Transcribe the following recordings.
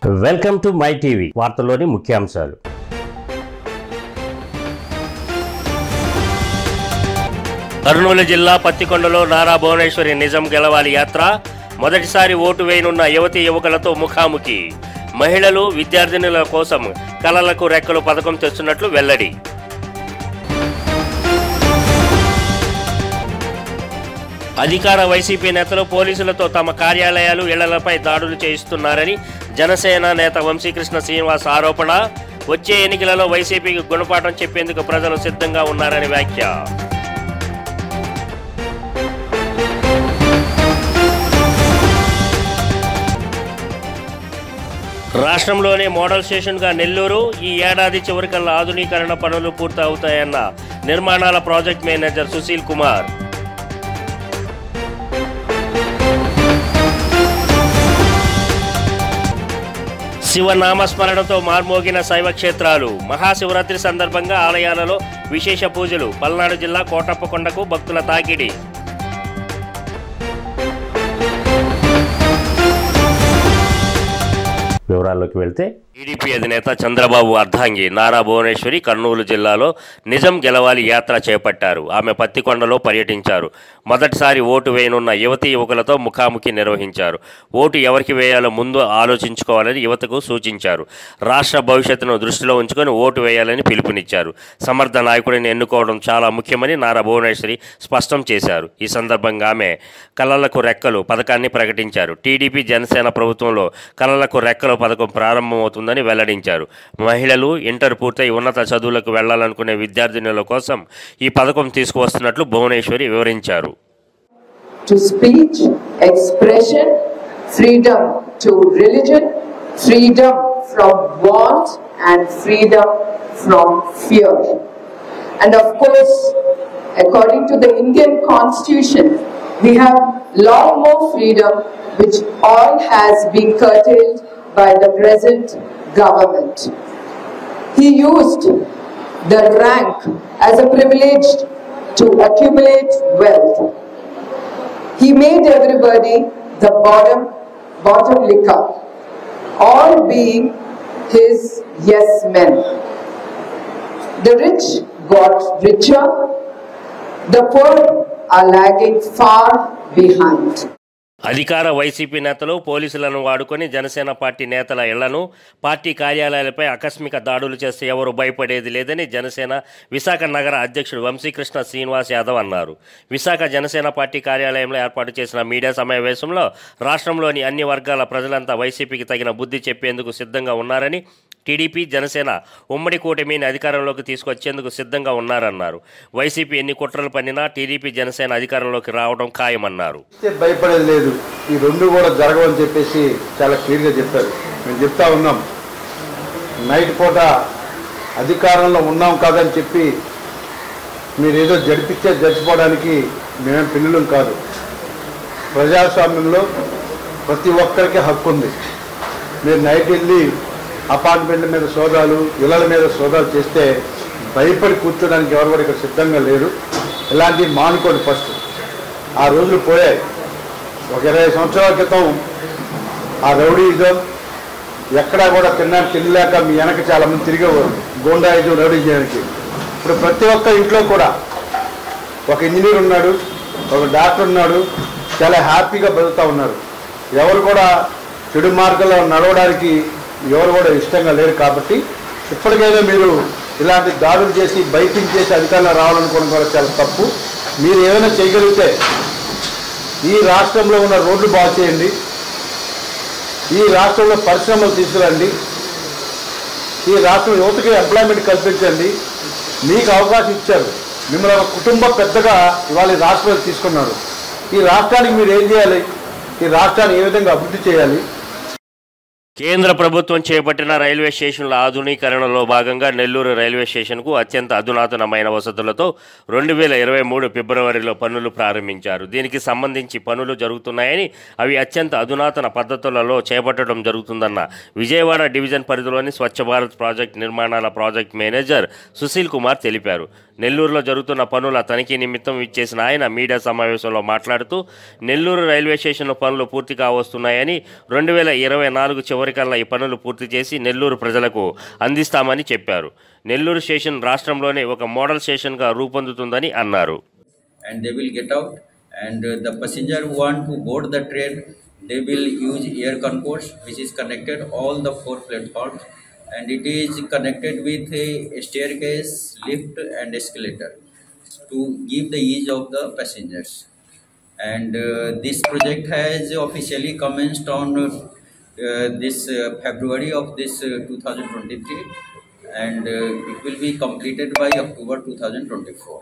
Welcome to my TV. వార్తల్లోని ముఖ్యాంశాలు. కర్నూలు జిల్లా పత్తికొండలో నారా భువనేశ్వరి నిజం గెలవాలి యాత్ర. మొదటిసారి ఓటు వేయనున్న యువతీ యువకులతో ముఖాముఖి. మహిళలు విద్యార్థినుల కోసం కలలకు రెక్కలు పథకం తెస్తున్నట్లు వెల్లడి. అధికార వైసీపీ నేతలు పోలీసులతో తమ కార్యాలయాలు ఇళ్లపై దాడులు చేయిస్తున్నారని జనసేన నేత వంశీకృష్ణ శ్రీనివాస్ ఆరోపణ. వచ్చే ఎన్నికలలో వైసీపీకి గుణపాఠం చెప్పేందుకు ప్రజలు సిద్ధంగా ఉన్నారని వ్యాఖ్య. రాష్ట్రంలోనే మోడల్ స్టేషన్గా నెల్లూరు. ఈ ఏడాది చివరికల్లా ఆధునీకరణ పనులు పూర్తవుతాయన్న నిర్మాణాల ప్రాజెక్ట్ మేనేజర్ సుశీల్ కుమార్. శివనామస్మరణతో మార్మోగిన శైవ క్షేత్రాలు. మహాశివరాత్రి సందర్భంగా ఆలయాలలో విశేష పూజలు. పల్నాడు జిల్లా కోటప్పకొండకు భక్తుల తాకిడి. వివరాల్లోకి వెళ్తే టీడీపీ అధినేత చంద్రబాబు అర్ధాంగి నారా భువనేశ్వరి కర్నూలు జిల్లాలో నిజం గెలవాలి యాత్ర చేపట్టారు. ఆమె పత్తికొండలో పర్యటించారు. మొదటిసారి ఓటు వేయనున్న యువతీ యువకులతో ముఖాముఖి నిర్వహించారు. ఓటు ఎవరికి వేయాలో ముందు ఆలోచించుకోవాలని యువతకు సూచించారు. రాష్ట్ర భవిష్యత్తును దృష్టిలో ఉంచుకొని ఓటు వేయాలని పిలుపునిచ్చారు. సమర్థ నాయకుడిని ఎన్నుకోవడం చాలా ముఖ్యమని నారా భువనేశ్వరి స్పష్టం చేశారు. ఈ సందర్భంగా ఆమె కలలకు రెక్కలు పథకాన్ని ప్రకటించారు. టీడీపీ జనసేన ప్రభుత్వంలో కలలకు రెక్కలు పథకం ప్రారంభమవుతుందని వెల్లడించారు. మహిళలు ఇంటర్ పూర్తయి ఉన్నత చదువులకు వెళ్లాలనుకునే విద్యార్థినుల కోసం ఈ పథకం తీసుకువస్తున్నట్లు భువనేశ్వరి వివరించారు. To speech, expression, freedom to religion, freedom from want and freedom from fear. And of course, according to the Indian Constitution, we have lot more freedom which all has been curtailed by the present government. He used the rank as a privilege to accumulate wealth. He made everybody the bottom licker, all being his yes men. The rich got richer, the poor are lagging far behind. అధికార YCP నేతలు పోలీసులను వాడుకొని Janasena party నేతల ఇళ్లను, party కార్యాలయాలపై ఆకస్మిక దాడులు చేస్తే ఎవరు భయపడేది లేదని జనసేన విశాఖ నగర అధ్యక్షుడు వంశీకృష్ణ శ్రీనివాస్ యాదవ్ అన్నారు. విశాఖ జనసేన పార్టీ కార్యాలయంలో ఏర్పాటు చేసిన మీడియా సమావేశంలో రాష్ట్రంలోని అన్ని వర్గాల ప్రజలంతా వైసీపీకి తగిన బుద్ధి చెప్పేందుకు సిద్ధంగా ఉన్నారని, టీడీపీ జనసేన ఉమ్మడి కూటమిని అధికారంలోకి తీసుకొచ్చేందుకు సిద్ధంగా ఉన్నారన్నారు. వైసీపీ ఎన్ని కుట్రలు పన్నినా టీడీపీ జనసేన అధికారంలోకి రావడం ఖాయమన్నారు. భయపడేది లేదు, ఈ రెండు కూడా జరగవని చెప్పేసి చాలా క్లియర్గా చెప్పారు. మేము చెప్తా ఉన్నాం, నైట్ పూట అధికారంలో ఉన్నాం కాదని చెప్పి మీరు ఏదో జడిచిపోవడానికి మేమేం పిల్లలం కాదు. ప్రజాస్వామ్యంలో ప్రతి ఒక్కరికి హక్కు ఉంది. మీరు నైట్ వెళ్ళి అపార్ట్మెంట్ల మీద సోదాలు, ఇళ్ల మీద సోదాలు చేస్తే భయపడి కూర్చోడానికి ఎవరు కూడా ఇక్కడ సిద్ధంగా లేరు. ఇలాంటివి మానుకోండి. ఫస్ట్ ఆ రోజులు పోయాయి. ఒక 20 సంవత్సరాల క్రితం ఆ రౌడీజం ఎక్కడా కూడా తినలేక మీ వెనక చాలామంది తిరిగేవారు, గోండాయిజం రౌడీ చేయడానికి. ఇప్పుడు ప్రతి ఒక్క ఇంట్లో కూడా ఒక ఇంజనీర్ ఉన్నాడు, ఒక డాక్టర్ ఉన్నాడు, చాలా హ్యాపీగా బతుకుతూ ఉన్నారు. ఎవరు కూడా చెడు మార్గంలో నడవడానికి ఎవరు కూడా ఇష్టంగా లేరు. కాబట్టి ఇప్పటికైనా మీరు ఇలాంటి దాడులు చేసి బైకింగ్ చేసి అధికారంలో రావాలనుకోవడం కూడా చాలా తప్పు. మీరు ఏమైనా చేయగలిగితే ఈ రాష్ట్రంలో ఉన్న రోడ్లు బాగు చేయండి, ఈ రాష్ట్రంలో పరిశ్రమలు తీసుకురండి, ఈ రాష్ట్రం యువతకి ఎంప్లాయ్మెంట్ కల్పించండి. మీకు అవకాశం ఇచ్చారు, మిమ్మల్ని ఒక కుటుంబ పెద్దగా ఇవాళ ఈ రాష్ట్రాలు తీసుకున్నారు. ఈ రాష్ట్రానికి మీరు ఏం చేయాలి, ఈ రాష్ట్రాన్ని ఏ విధంగా అభివృద్ధి చేయాలి. కేంద్ర ప్రభుత్వం చేపట్టిన రైల్వే స్టేషన్ల ఆధునీకరణలో భాగంగా నెల్లూరు రైల్వే స్టేషన్కు అత్యంత అధునాతనమైన వసతులతో 2023 ఫిబ్రవరిలో పనులు ప్రారంభించారు. దీనికి సంబంధించి పనులు జరుగుతున్నాయని, అవి అత్యంత అధునాతన పద్ధతులలో చేపట్టడం జరుగుతుందన్న విజయవాడ డివిజన్ పరిధిలోని స్వచ్ఛ భారత్ ప్రాజెక్ట్ నిర్మాణాల ప్రాజెక్ట్ మేనేజర్ సుశీల్ కుమార్ తెలిపారు. నెల్లూరులో జరుగుతున్న పనుల తనిఖీ నిమిత్తం ఇచ్చేసిన ఆయన మీడియా సమావేశంలో మాట్లాడుతూ నెల్లూరు రైల్వే స్టేషన్లో పనులు పూర్తి కావస్తున్నాయని 2024 చివరి జనవరి కల్లా ఈ పనులు పూర్తి చేసి నెల్లూరు ప్రజలకు అందిస్తామని చెప్పారు. నెల్లూరు స్టేషన్ రాష్ట్రంలోనే ఒక మోడల్ స్టేషన్గా రూపొందుతుందని అన్నారు. And they will get out, and the passenger who want to board the train, they will use air concourse, which is connected all the 4 platforms, and it is connected with a staircase, lift and escalator to give the ease of the passengers. And this project has officially commenced on this February of this 2023, and it will be completed by October 2024.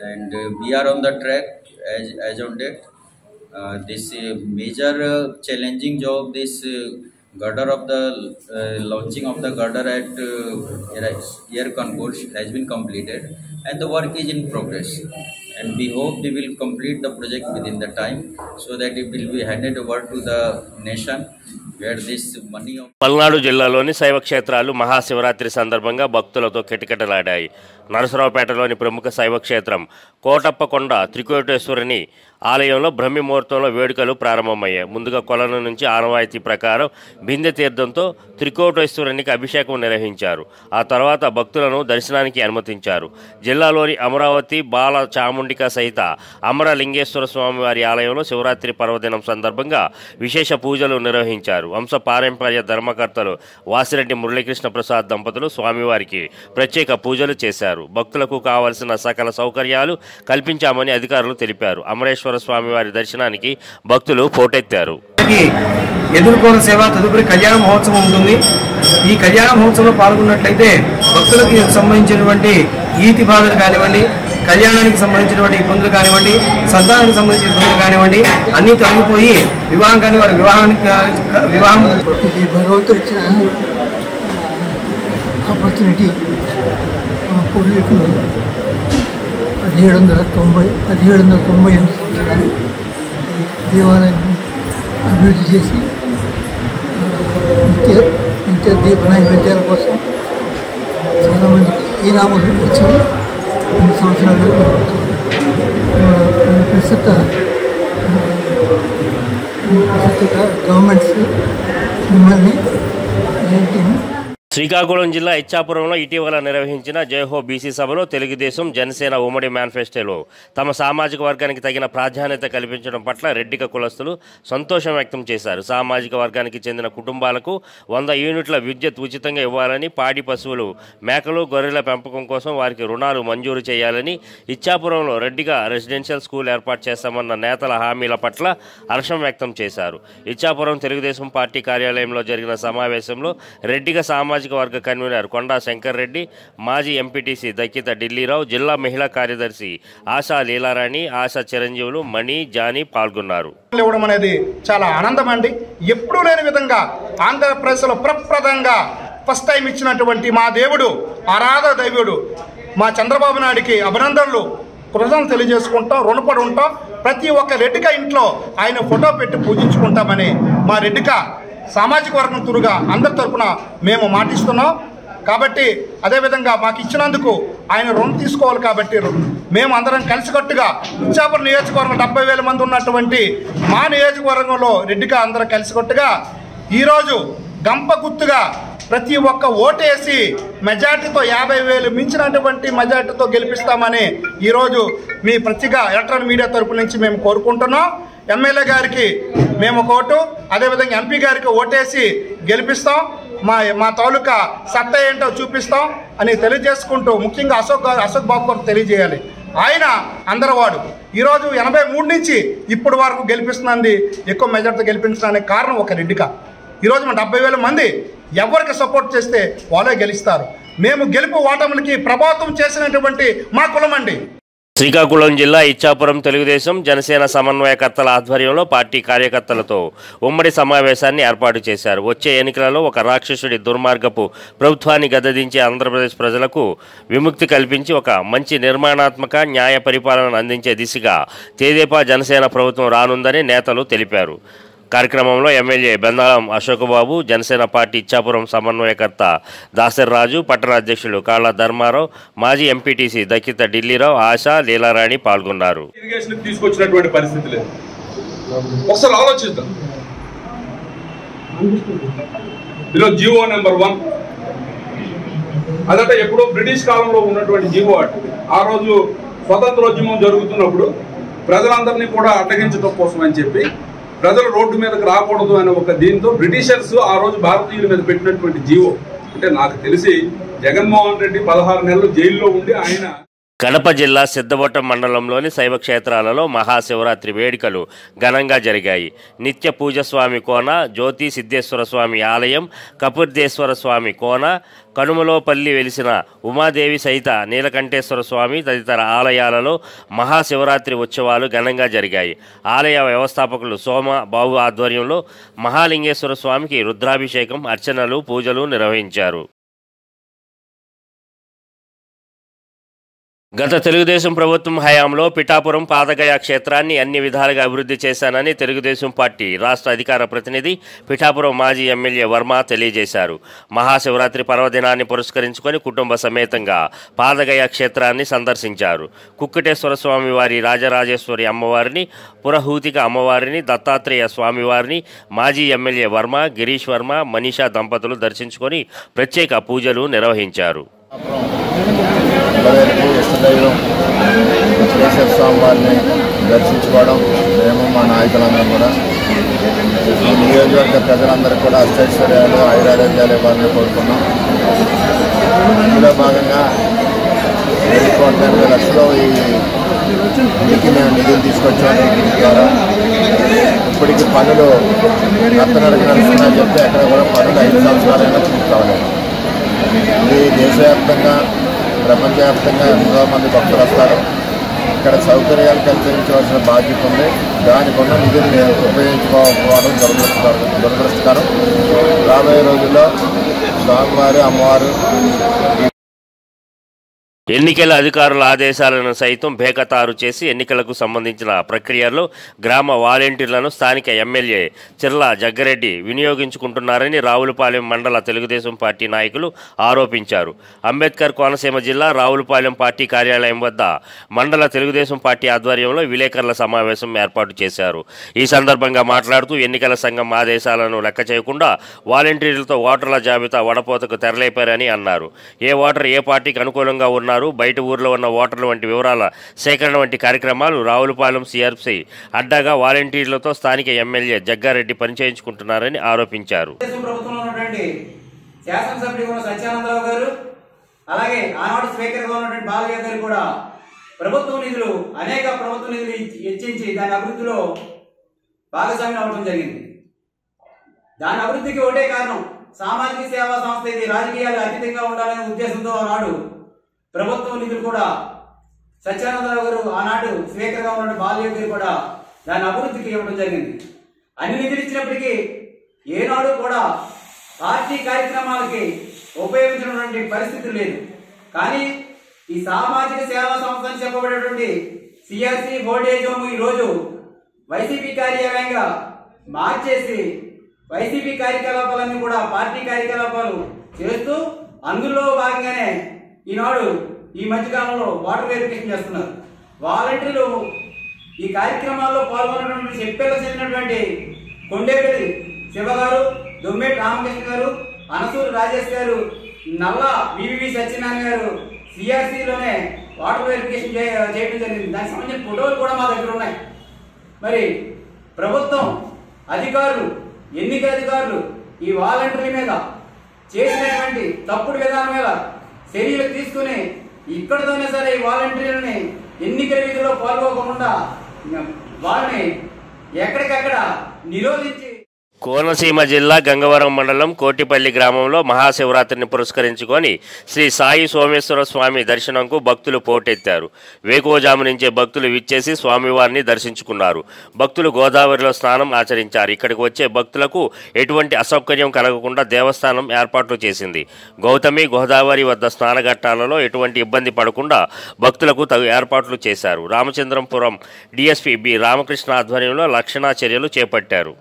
And we are on the track as on date. This major challenging job, this girder of the launching of the girder at air concourse has been completed, and the work is in progress. And we hope we will complete the project within the time, so that it will be handed over to the nation, where this money of Palnadu జిల్లాలోని శైవ క్షేత్రాలు మహాశివరాత్రి సందర్భంగా భక్తులతో కిటకిటలాడాయి. నరసరావుపేటలోని ప్రముఖ శైవ క్షేత్రం కోటప్పకొండ త్రికోటేశ్వరుని ఆలయంలో బ్రహ్మి ముహూర్తంలో వేడుకలు ప్రారంభమయ్యాయి. ముందుగా కొలను నుంచి ఆనవాయితీ ప్రకారం బిందె తీర్థంతో త్రికోటేశ్వరునికి అభిషేకం నిర్వహించారు. ఆ తర్వాత భక్తులను దర్శనానికి అనుమతించారు. జిల్లాలోని అమరావతి బాల చాముండిక సహిత అమరలింగేశ్వర స్వామివారి ఆలయంలో శివరాత్రి పర్వదినం సందర్భంగా విశేష పూజలు నిర్వహించారు. వంశ పారంపర్య ధర్మకర్తలు వాసిరెడ్డి మురళీకృష్ణ ప్రసాద్ దంపతులు స్వామివారికి ప్రత్యేక పూజలు చేశారు. భక్తులకు కావలసిన సకల సౌకర్యాలు కల్పించామని అధికారులు తెలిపారు. అమరేశ్వర స్వామివారి దర్శనానికి భక్తులు పోటెత్తారు. ఎదుర్కోన సేవ తదుపరి కళ్యాణ మహోత్సవం ఉంటుంది. ఈ కళ్యాణ మహోత్సవంలో పాల్గొన్నట్లయితే భక్తులకు సంబంధించినటువంటి ఈతి బాధలు కానివ్వండి, కళ్యాణానికి సంబంధించినటువంటి ఇబ్బందులు కానివ్వండి, సంతానానికి సంబంధించిన ఇబ్బందులు కానివ్వండి, అన్నీ తొలగిపోయి వివాహం కాని వారి వివాహం భగవంతుడు ఇచ్చిన ఆపర్చునిటీ పూర్వీకులు 1798 దేవాలయం అభివృద్ధి చేసి నిత్య దీప నైవేద్యాల కోసం చాలామంది ఈనాములు వచ్చారు. 2 సంవత్సరాలు ప్రస్తుత గవర్నమెంట్స్ మిమ్మల్ని శ్రీకాకుళం జిల్లా ఇచ్చాపురంలో ఇటీవల నిర్వహించిన జయహో బీసీ సభలో తెలుగుదేశం జనసేన ఉమ్మడి మేనిఫెస్టోలో తమ సామాజిక వర్గానికి తగిన ప్రాధాన్యత కల్పించడం పట్ల రెడ్డిక కులస్తులు సంతోషం వ్యక్తం చేశారు. సామాజిక వర్గానికి చెందిన కుటుంబాలకు 100 యూనిట్ల విద్యుత్ ఉచితంగా ఇవ్వాలని, పాడి పశువులు, మేకలు, గొర్రెల పెంపకం కోసం వారికి రుణాలు మంజూరు చేయాలని, ఇచ్చాపురంలో రెడ్డిక రెసిడెన్షియల్ స్కూల్ ఏర్పాటు చేస్తామన్న నేతల హామీల పట్ల హర్షం వ్యక్తం చేశారు. ఇచ్చాపురం తెలుగుదేశం పార్టీ కార్యాలయంలో జరిగిన సమావేశంలో రెడ్డిక సామాజిక వర్గ కన్వీనర్ కొండా శంకర్ రెడ్డి, మాజీ ఎంపీటీసీ దక్కిత ఢిల్లీరావు, జిల్లా మహిళా కార్యదర్శి ఆశా లీలారాణి, ఆశా చిరంజీవులు, మణి, జానీ పాల్గొన్నారు. ఇవ్వడం అనేది చాలా ఆనందం అండి. ఎప్పుడూ లేని విధంగా ఆంధ్రప్రదేశ్లో ప్రప్రదంగా ఫస్ట్ టైం ఇచ్చినటువంటి మా దేవుడు, ఆరాధ దైవుడు మా చంద్రబాబు నాయుడికి అభినందనలు, కృతజ్ఞతలు తెలియజేసుకుంటాం, రుణపడి ఉంటాం. ప్రతి ఒక్క రెడ్డిక ఇంట్లో ఆయన ఫోటో పెట్టి పూజించుకుంటామని మా రెడ్డిక సామాజిక వర్గం తురుగా అందరి తరఫున మేము మాటిస్తున్నాం. కాబట్టి అదేవిధంగా మాకు ఇచ్చినందుకు ఆయన రుణం తీసుకోవాలి. కాబట్టి మేము అందరం కలిసికట్టుగా ఇచ్చాపురం నియోజకవర్గం 70,000 మంది ఉన్నటువంటి మా నియోజకవర్గంలో రెడ్డిగా అందరం కలిసికట్టుగా ఈరోజు గంప గుర్తుగా ప్రతి ఒక్క ఓటేసి మెజార్టీతో 50,000 మించినటువంటి మెజార్టీతో గెలిపిస్తామని ఈరోజు మీ ప్రత్యేక ఎలక్ట్రానిక్ మీడియా తరపు నుంచి మేము కోరుకుంటున్నాం. ఎమ్మెల్యే గారికి మేము ఒక ఓటు, అదేవిధంగా ఎంపీ గారికి ఓటేసి గెలిపిస్తాం. మా తాలూకా సత్తా ఏంటో చూపిస్తాం అని తెలియజేసుకుంటూ, ముఖ్యంగా అశోక్ బాబు గారు తెలియజేయాలి. ఆయన అందరవాడు ఈరోజు 83 నుంచి ఇప్పటి వరకు గెలిపిస్తున్నది, ఎక్కువ మెజార్టీతో గెలిపించడానికి కారణం ఒక రెడ్డిక. ఈరోజు మన 70,000 మంది ఎవరికి సపోర్ట్ చేస్తే వాళ్ళే గెలుస్తారు. మేము గెలుపు ఓటములకి ప్రభావితం చేసినటువంటి మా కులమండి. శ్రీకాకుళం జిల్లా ఇచ్చాపురం తెలుగుదేశం జనసేన సమన్వయకర్తల ఆధ్వర్యంలో పార్టీ కార్యకర్తలతో ఉమ్మడి సమావేశాన్ని ఏర్పాటు చేశారు. వచ్చే ఎన్నికలలో ఒక రాక్షసుడి దుర్మార్గపు ప్రభుత్వాన్ని గద్దదించే ఆంధ్రప్రదేశ్ ప్రజలకు విముక్తి కల్పించి ఒక మంచి నిర్మాణాత్మక న్యాయ పరిపాలన అందించే దిశగా తెదేపా జనసేన ప్రభుత్వం రానుందని నేతలు తెలిపారు. కార్యక్రమంలో ఎమ్మెల్యే బెందాళం అశోకబాబు, జనసేన పార్టీ ఇచ్చాపురం సమన్వయకర్త దాసర్ రాజు, పట్టణ అధ్యక్షులు కాళ్ళ ధర్మారావు, మాజీ ఎంపీటీసీ దక్కిత ఢిల్లీరావు, ఆశా లీలారాణి పాల్గొన్నారు. తీసుకొచ్చినటువంటి పరిస్థితి లేదు. ఒకసారి ఆలోచిద్దాం. ఇందులో జీవో నెంబర్ 1 అదంటే ఎప్పుడో బ్రిటిష్ కాలంలో ఉన్నటువంటి జీవో అటు. ఆ రోజు స్వతంత్రోద్యమం జరుగుతున్నప్పుడు ప్రజలందరినీ కూడా అడ్డగించడం కోసం అని చెప్పి ప్రజలు రోడ్డు మీదకి రాకూడదు అనే ఒక దీంతో బ్రిటిషర్స్ ఆ రోజు భారతీయుల మీద పెట్టినటువంటి జీవో. అంటే నాకు తెలిసి జగన్మోహన్ రెడ్డి 16 నెలలు జైల్లో ఉండి ఆయన. కడప జిల్లా సిద్ధవటం మండలంలోని శైవ క్షేత్రాలలో మహాశివరాత్రి వేడుకలు ఘనంగా జరిగాయి. నిత్య పూజ స్వామి కోన, జ్యోతి సిద్ధేశ్వర స్వామి ఆలయం, కపుర్దేశ్వర స్వామి కోన, కనుమలోపల్లి వెలిసిన ఉమాదేవి సహిత నీలకంఠేశ్వర స్వామి తదితర ఆలయాలలో మహాశివరాత్రి ఉత్సవాలు ఘనంగా జరిగాయి. ఆలయ వ్యవస్థాపకులు సోమ బాబు ఆధ్వర్యంలో మహాలింగేశ్వర స్వామికి రుద్రాభిషేకం, అర్చనలు, పూజలు నిర్వహించారు. గత తెలుగుదేశం ప్రభుత్వం హయాంలో పిఠాపురం పాదగయ క్షేత్రాన్ని అన్ని విధాలుగా అభివృద్ధి చేశానని తెలుగుదేశం పార్టీ రాష్ట్ర అధికార ప్రతినిధి పిఠాపురం మాజీ ఎమ్మెల్యే వర్మ తెలియజేశారు. మహాశివరాత్రి పర్వదినాన్ని పురస్కరించుకొని కుటుంబ సమేతంగా పాదగయ క్షేత్రాన్ని సందర్శించారు. కుక్కటేశ్వర స్వామివారి, రాజరాజేశ్వరి అమ్మవారిని, పురహూతిక అమ్మవారిని, దత్తాత్రేయ స్వామివారిని మాజీ ఎమ్మెల్యే వర్మ, గిరీష్ వర్మ, మనీషా దంపతులు దర్శించుకొని ప్రత్యేక పూజలు నిర్వహించారు. ఇష్టదైవం వెంకటేశ్వర స్వామి వారిని దర్శించుకోవడం మేము మా నాయకులందరం కూడా ఈ నియోజకవర్గ ప్రజలందరూ కూడా అష్టైశ్వర్యాలు, ఆయురారోగ్యాలు ఇవ్వాలని కోరుకున్నాం. ఇందులో భాగంగా 1.8 లక్షలు ఈ ఇంటికి మేము నిధులు తీసుకొచ్చాము. ద్వారా ఇప్పటికి పనులు అత్తనడుగు నడుస్తున్నాయని చెప్తే ఎక్కడ కూడా పనులు 5 సంవత్సరాలైనా పూర్తి కావలేదు. ఇది దేశవ్యాప్తంగా, ప్రపంచవ్యాప్తంగా ఎంతో మంది భక్తులు వస్తారు. ఇక్కడ సౌకర్యాలు కల్పించవలసిన బాధ్యత ఉంది. దానికి ఉన్న నిధులు ఉపయోగించుకోకపోవడం దురదృష్టకరం. రాబోయే రోజుల్లో స్వామివారు, అమ్మవారు ఎన్నికల అధికారుల ఆదేశాలను సైతం బేఖతారు చేసి ఎన్నికలకు సంబంధించిన ప్రక్రియలో గ్రామ వాలంటీర్లను స్థానిక ఎమ్మెల్యే చిర్ల జగ్గారెడ్డి వినియోగించుకుంటున్నారని రావులపాలెం మండల తెలుగుదేశం పార్టీ నాయకులు ఆరోపించారు. అంబేద్కర్ కోనసీమ జిల్లా రావులపాలెం పార్టీ కార్యాలయం వద్ద మండల తెలుగుదేశం పార్టీ ఆధ్వర్యంలో విలేకరుల సమావేశం ఏర్పాటు చేశారు. ఈ సందర్భంగా మాట్లాడుతూ ఎన్నికల సంఘం ఆదేశాలను లెక్క చేయకుండా వాలంటీర్లతో ఓటర్ల జాబితా వడపోతకు తెరలేపారని అన్నారు. ఏ ఓటర్ ఏ పార్టీకి అనుకూలంగా ఉన్నారు, బయట ఊర్లో ఉన్న ఓటర్లు వంటి వివరాల సేకరణ వంటి కార్యక్రమాలు రావులపాలెం సిఆర్సి అడ్డాగా వాలంటీర్లతో స్థానిక ఎమ్మెల్యే జగ్గారెడ్డి పనిచేయించుకుంటున్నారని ఆరోపించారు. అలాగే ఆనాడు స్పీకర్గా ఉన్నటువంటి బాలయ్య గారు కూడా అనేక ప్రభుత్వ నిధులు హెచ్చించి దాని అభివృద్ధిలో భాగస్వామ్యం అవ్వడం జరిగింది. దాని అభివృద్ధికి ఒకటే కారణం, సామాజిక సేవా సంస్థ ఇది రాజకీయాలు అతీతంగా ఉండాలనే ఉద్దేశంతో ఆనాడు ప్రభుత్వ నిధులు కూడా సత్యానందరావు గారు, ఆనాడు స్పీకర్గా ఉన్న బాలయ్య గారు కూడా దాని అభివృద్ధికి ఇవ్వడం జరిగింది. అన్ని నిధులు ఇచ్చినప్పటికీ ఏనాడు కూడా పార్టీ కార్యక్రమాలకి ఉపయోగించినటువంటి పరిస్థితి లేదు. కానీ ఈ సామాజిక సేవా సంస్థ అని చెప్పబడేటువంటి సిఆర్సి ఓల్డేజ్ హోమ్ ఈరోజు వైసీపీ కార్యాలయంగా మార్చేసి వైసీపీ కార్యకలాపాలన్నీ కూడా పార్టీ కార్యకలాపాలు చేస్తూ అందులో భాగంగానే ఈనాడు ఈ మధ్యకాలంలో వాటర్ వెరిఫికేషన్ చేస్తున్నారు. వాలంటీర్లు ఈ కార్యక్రమాల్లో పాల్గొన్నటువంటి చెప్పేలా చెందినటువంటి కొండేపల్లి శివ గారు, దొమ్మేటి రామకృష్ణ గారు, అనసూరు రాజేష్ గారు, నల్ల వివి సత్యనారాయణ గారు సిఆర్సీలోనే వాటర్ వెరిఫికేషన్ చేయడం జరిగింది. దానికి సంబంధించిన ఫోటోలు కూడా మా దగ్గర ఉన్నాయి. మరి ప్రభుత్వం అధికారులు, ఎన్నికల అధికారులు ఈ వాలంటీర్ల మీద చేసినటువంటి తప్పుడు విధానం మీద చర్యలు తీసుకుని ఇక్కడతోనే సరే ఈ వాలంటీర్లని ఎన్నికల విధిలో పాల్గొకుండా వాళ్ళని ఎక్కడికక్కడ నిరోధించి. కోనసీమ జిల్లా గంగవరం మండలం కోటిపల్లి గ్రామంలో మహాశివరాత్రిని పురస్కరించుకొని శ్రీ సాయి సోమేశ్వర స్వామి దర్శనంకు భక్తులు పోటెత్తారు. వేకువజాము నుంచే భక్తులు విచ్చేసి స్వామివారిని దర్శించుకున్నారు. భక్తులు గోదావరిలో స్నానం ఆచరించారు. ఇక్కడికి వచ్చే భక్తులకు ఎటువంటి అసౌకర్యం కలగకుండా దేవస్థానం ఏర్పాట్లు చేసింది. గౌతమి గోదావరి వద్ద స్నానఘట్టాలలో ఎటువంటి ఇబ్బంది పడకుండా భక్తులకు తగు ఏర్పాట్లు చేశారు. రామచంద్రంపురం డిఎస్పీ బి రామకృష్ణ ఆధ్వర్యంలో రక్షణా చర్యలు చేపట్టారు.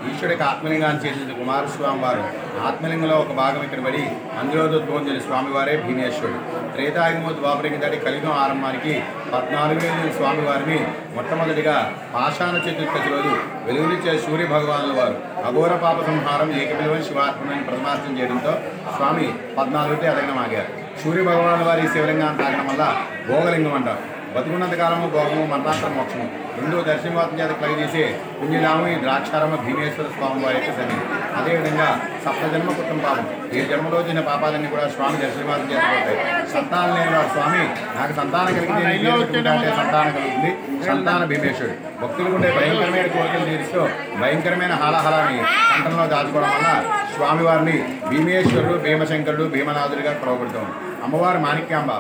ఈశ్వరుడికి ఆత్మలింగాన్ని చేసిన కుమారస్వామి వారు ఆత్మలింగంలో ఒక భాగం ఇక్కడ పడి అందులో తోంజలి స్వామివారే భీమేశ్వరుడు. త్రేతాయుగము ద్వాపరయుగం దాటి కలియుగం ఆరంభానికి 14,000 స్వామివారిని మొట్టమొదటిగా పాషాణ చతుర్దశి రోజు వెలుగునిచ్చే సూర్య భగవానుల వారు అఘోర పాప సంహారం ఏకపిలవని శివాత్మని ప్రథమార్థం చేయడంతో స్వామి 14 అదగనమాగారు. సూర్య భగవానుల వారి శివలింగాన్ని తాగడం వల్ల భోగలింగం అంటారు. బతుకున్నంత కాలము భోగము మరణాంతరం మోక్షము రెండో దర్శనవాతం చేత కలిగి చేసే పుణ్యధామం ఈ ద్రాక్షారమ భీమేశ్వర స్వామి వారి యొక్క సన్నిధి. అదేవిధంగా సప్తజన్మ కుటుంబ పాపం ఏ జన్మలో వచ్చిన పాపాలన్నీ కూడా స్వామి దర్శనవాతం చేత పోతాయి. సంతానం లేని వాడు స్వామి నాకు సంతానం కలిగితే సంతానం కలుగుతుంది. సంతాన భీమేశ్వరుడు భక్తులు ఉండే భయంకరమైన కోరికలు తీరుస్తూ భయంకరమైన హాలాహలాన్ని కంఠంలో దాచుకోవడం వల్ల స్వామివారిని భీమేశ్వరుడు భీమశంకరుడు భీమనాథుడిగా పిలువబడుతుంది. అమ్మవారు మాణిక్యాంబ.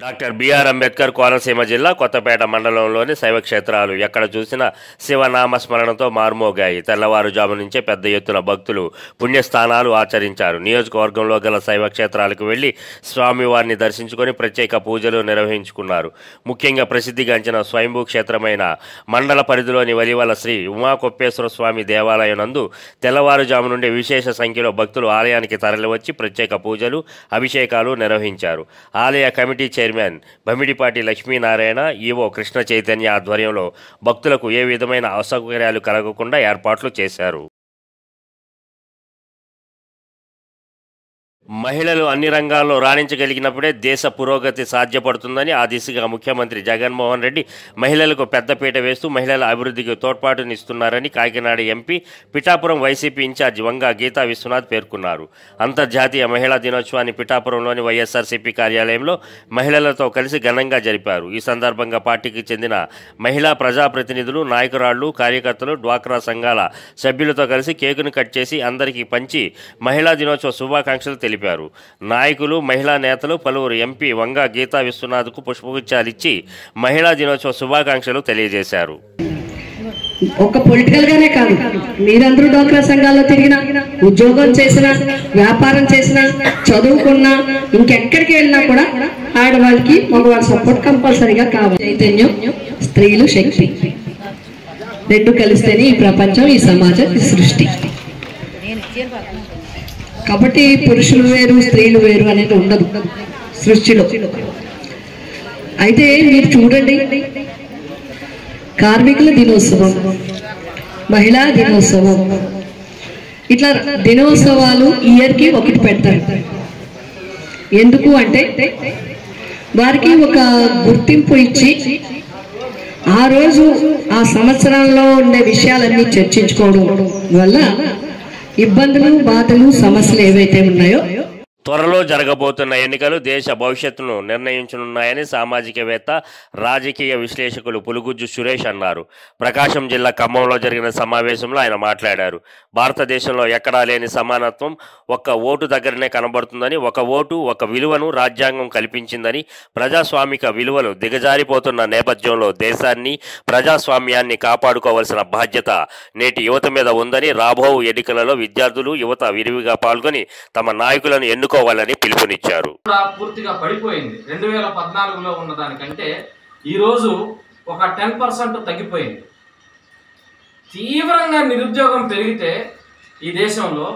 డాక్టర్ బిఆర్ అంబేద్కర్ కోనసీమ జిల్లా కొత్తపేట మండలంలోని శైవ క్షేత్రాలు ఎక్కడ చూసినా శివనామస్మరణతో మార్మోగాయి. తెల్లవారుజాము నుంచే పెద్ద ఎత్తున భక్తులు పుణ్యస్థానాలు ఆచరించారు. నియోజకవర్గంలో గల శైవ క్షేత్రాలకు వెళ్లి స్వామివారిని దర్శించుకొని ప్రత్యేక పూజలు నిర్వహించుకున్నారు. ముఖ్యంగా ప్రసిద్ధిగాంచిన స్వయంభూ క్షేత్రమైన మండల పరిధిలోని వలివల శ్రీ ఉమాకొప్పేశ్వర స్వామి దేవాలయం నందు తెల్లవారుజాము నుండి విశేష సంఖ్యలో భక్తులు ఆలయానికి తరలివచ్చి ప్రత్యేక పూజలు అభిషేకాలు నిర్వహించారు. ఆలయ committee chairman Bamidipati Lakshminarayana, EO Krishna Chaitanya ఆధ్వర్యంలో భక్తులకు ఏ విధమైన అసౌకర్యాలు కలగకుండా ఏర్పాట్లు చేశారు. మహిళలు అన్ని రంగాల్లో రాణించగలిగినప్పుడే దేశ పురోగతి సాధ్యపడుతుందని ఆ దిశగా ముఖ్యమంత్రి జగన్మోహన్ రెడ్డి మహిళలకు పెద్దపీట వేస్తూ మహిళల అభివృద్ధికి తోడ్పాటునిస్తున్నారని Kakinada MP Pithapuram YCP incharge Vanga Geetha Vishwanath పేర్కొన్నారు. అంతర్జాతీయ మహిళా దినోత్సవాన్ని పిఠాపురంలోని వైఎస్ఆర్సీపీ కార్యాలయంలో మహిళలతో కలిసి ఘనంగా జరిపారు. ఈ సందర్భంగా పార్టీకి చెందిన మహిళా ప్రజాప్రతినిధులు, నాయకురాళ్లు, కార్యకర్తలు, డ్వాక్రా సంఘాల సభ్యులతో కలిసి కేకును కట్ చేసి అందరికీ పంచి మహిళా దినోత్సవ శుభాకాంక్షలు తెలిపారు. నాయకులు, మహిళా నేతలు పలువురు ఎంపీ వంగ గీతా విశ్వనాథ్కు పుష్పగుచ్చాలిచ్చి మహిళా దినోత్సవ శుభాకాంక్షలు తెలియజేశారు. ఒక పొలిటికల్ గానే కాదు, మీరందరూ డ్వాక్రా సంఘాల్లో తిరిగినా, ఉద్యోగం చేసినా, వ్యాపారం చేసినా, చదువుకున్నా, ఇంకెక్కడికి వెళ్ళినా కూడా ఆడవాళ్ళకి మగవాళ్ళ సపోర్ట్ కంపల్సరీగా కావాలి. చైతన్యం, స్త్రీలు శక్తి రెండు కలిస్తేనే ఈ ప్రపంచం, ఈ సమాజం, ఈ సృష్టి. కాబట్టి పురుషులు వేరు స్త్రీలు వేరు అనేది ఉండదు సృష్టిలో. అయితే మీరు చూడండి, కార్మికుల దినోత్సవం, మహిళా దినోత్సవం, ఇట్లా దినోత్సవాలు ఇయర్కి ఒకటి పెడతారు. ఎందుకు అంటే వారికి ఒక గుర్తింపు ఇచ్చి ఆ రోజు ఆ సంవత్సరంలో ఉండే విషయాలన్నీ చర్చించుకోవడం వల్ల ఇబ్బందులు, బాధలు, సమస్యలు ఏవైతే ఉన్నాయో త్వరలో జరగబోతున్న ఎన్నికలు దేశ భవిష్యత్తును నిర్ణయించనున్నాయని సామాజికవేత్త, రాజకీయ విశ్లేషకులు పులుగుజ్జు సురేష్ అన్నారు. ప్రకాశం జిల్లా ఖమ్మంలో జరిగిన సమావేశంలో ఆయన మాట్లాడారు. భారతదేశంలో ఎక్కడా లేని సమానత్వం ఒక్క ఓటు దగ్గరనే కనబడుతుందని, ఒక ఓటు ఒక విలువను రాజ్యాంగం కల్పించిందని, ప్రజాస్వామిక విలువలు దిగజారిపోతున్న నేపథ్యంలో దేశాన్ని, ప్రజాస్వామ్యాన్ని కాపాడుకోవాల్సిన బాధ్యత నేటి యువత మీద ఉందని, రాబో ఎన్నికలలో విద్యార్థులు, యువత విరివిగా పాల్గొని తమ నాయకులను ఎన్నుకోవాలని పిలుపునిచ్చారు. పూర్తిగా పడిపోయింది. 2014లో ఉన్న దానికంటే ఈరోజు ఒక 10% తగ్గిపోయింది. తీవ్రంగా నిరుద్యోగం పెరిగితే ఈ దేశంలో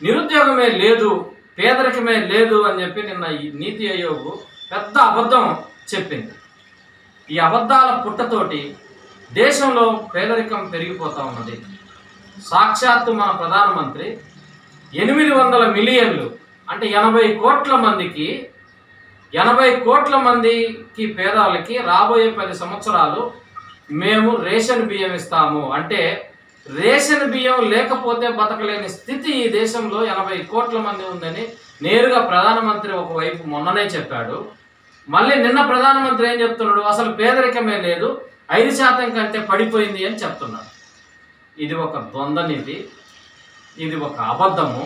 నిరుద్యోగమే లేదు, పేదరికమే లేదు అని చెప్పి నిన్న ఈ నీతి ఆయోగ్ పెద్ద అబద్ధం చెప్పింది. ఈ అబద్ధాల పుట్టతోటి దేశంలో పేదరికం పెరిగిపోతూ ఉన్నది. సాక్షాత్తు మన ప్రధానమంత్రి 800 మిలియన్లు అంటే 80 కోట్ల మందికి 80 కోట్ల మందికి పేదవాళ్ళకి రాబోయే 10 సంవత్సరాలు మేము రేషన్ బియ్యం ఇస్తాము అంటే, రేషన్ బియ్యం లేకపోతే బతకలేని స్థితి ఈ దేశంలో 80 కోట్ల మంది ఉందని నేరుగా ప్రధానమంత్రి ఒకవైపు మొన్ననే చెప్పాడు. మళ్ళీ నిన్న ప్రధానమంత్రి ఏం చెప్తున్నాడు, అసలు పేదరికమే లేదు, 5% కంటే పడిపోయింది అని చెప్తున్నాడు. ఇది ఒక ద్వంద్వనీతి, ఇది ఒక అబద్ధము.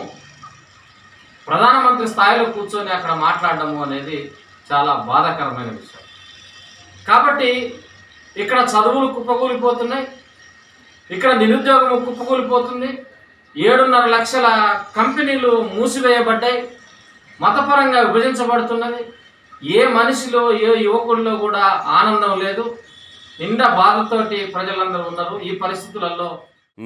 ప్రధానమంత్రి స్థాయిలో కూర్చొని అక్కడ మాట్లాడడము అనేది చాలా బాధాకరమైన విషయం. కాబట్టి ఇక్కడ చదువులు కుప్పకూలిపోతున్నాయి, ఇక్కడ నిరుద్యోగం కుప్పకూలిపోతుంది, 7.5 లక్షల కంపెనీలు మూసివేయబడ్డాయి, మతపరంగా విభజించబడుతున్నది. ఏ మనిషిలో, ఏ యువకుల్లో కూడా ఆనందం లేదు, నిండా బాధతోటి ప్రజలందరూ ఉన్నారు. ఈ పరిస్థితులలో